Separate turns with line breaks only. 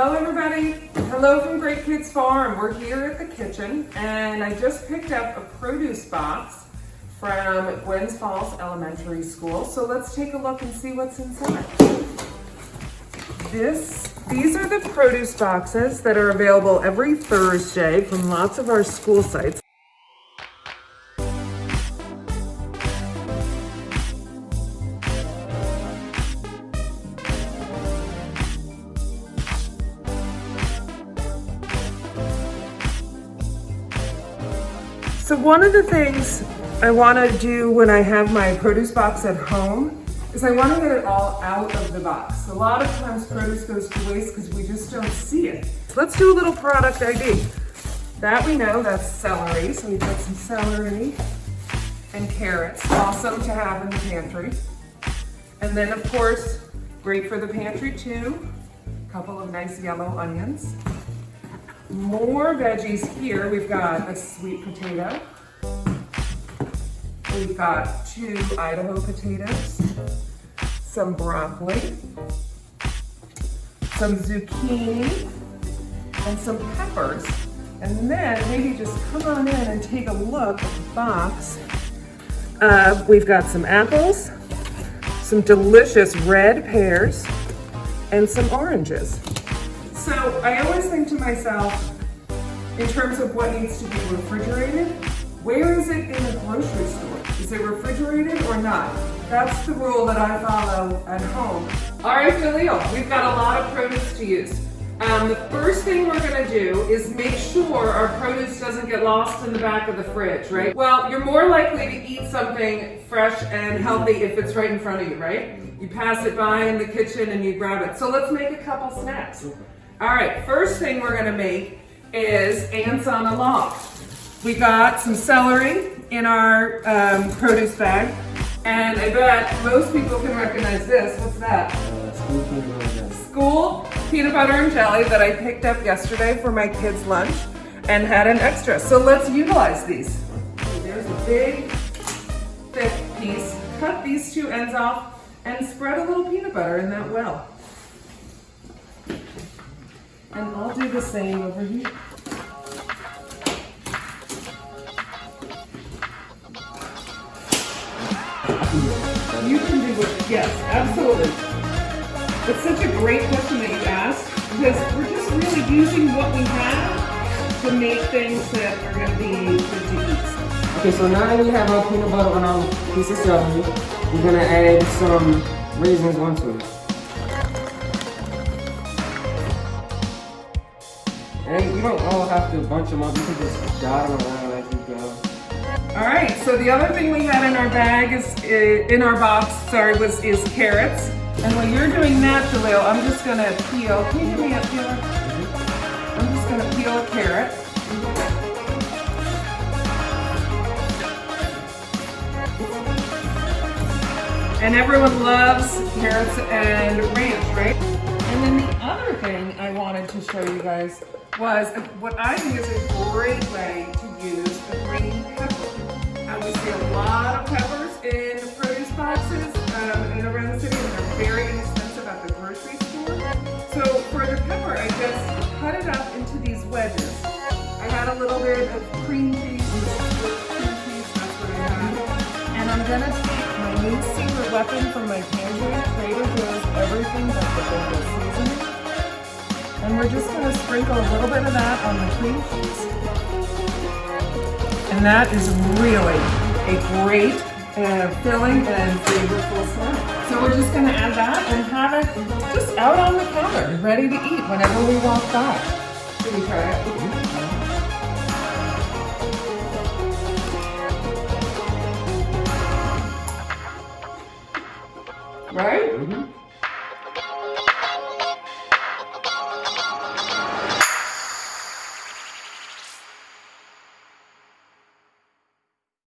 Hello everybody, hello from Great Kids Farm. We're here at the kitchen and I just picked up a produce box from Gwynns Falls Elementary School. So let's take a look and see what's inside. These are the produce boxes that are available every Thursday from lots of our school sites. So one of the things I want to do when I have my produce box at home is I want to get it all out of the box. A lot of times produce goes to waste because we just don't see it. So let's do a little product ID. That we know, that's celery. So we've got some celery and carrots. Awesome to have in the pantry. And then of course, great for the pantry too. A couple of nice yellow onions. More veggies here. We've got a sweet potato. We've got 2 Idaho potatoes, some broccoli, some zucchini, and some peppers. And then maybe just come on in and take a look at the box. We've got some apples, some delicious red pears, and some oranges. So I always think to myself, in terms of what needs to be refrigerated, where is it in the grocery store? Is it refrigerated or not? That's the rule that I follow at home. All right, Jaleel, we've got a lot of produce to use. The first thing we're gonna do is make sure our produce doesn't get lost in the back of the fridge, right? Well, you're more likely to eat something fresh and healthy if it's right in front of you, right? You pass it by in the kitchen and you grab it. So let's make a couple snacks. All right, first thing we're gonna make is ants on a log. We got some celery in our produce bag, and I bet most people can recognize this. What's that? School peanut butter and jelly that I picked up yesterday for my kids' lunch and had an extra. So let's utilize these. There's a big, thick piece. Cut these 2 ends off and spread a little peanut butter in that well. And I'll do the same over here. You can do it, yes, absolutely. It's such a great question that you asked because we're just really using what we have to make things that are going to be good to eat.
Okay, so now that we have our peanut butter on our piece of celery, we're going to add some raisins onto it. And you don't all have to bunch them up, you can just dot them around as you go.
All right, so the other thing we had in our bag in our box, is carrots. And while you're doing that, Jaleel, I'm just gonna peel. Can you give me a peeler? I'm just gonna peel a carrot. And everyone loves carrots and ranch, right? And then the other thing I wanted to show you guys was what I think is a great way to use a green pepper. We see a lot of peppers in the produce boxes and around the city, and they're very inexpensive at the grocery store. So for the pepper, I just cut it up into these wedges. I had a little bit of cream cheese, that's what I had. And I'm gonna take my new secret weapon from my pantry, Trader Joe's Everything But the Bagel Seasoning. And we're just gonna sprinkle a little bit of that on the cream cheese. And that is really a great filling and flavorful snack. So we're just gonna add that and have it just out on the counter, ready to eat whenever we walk by. Should we try it? Right?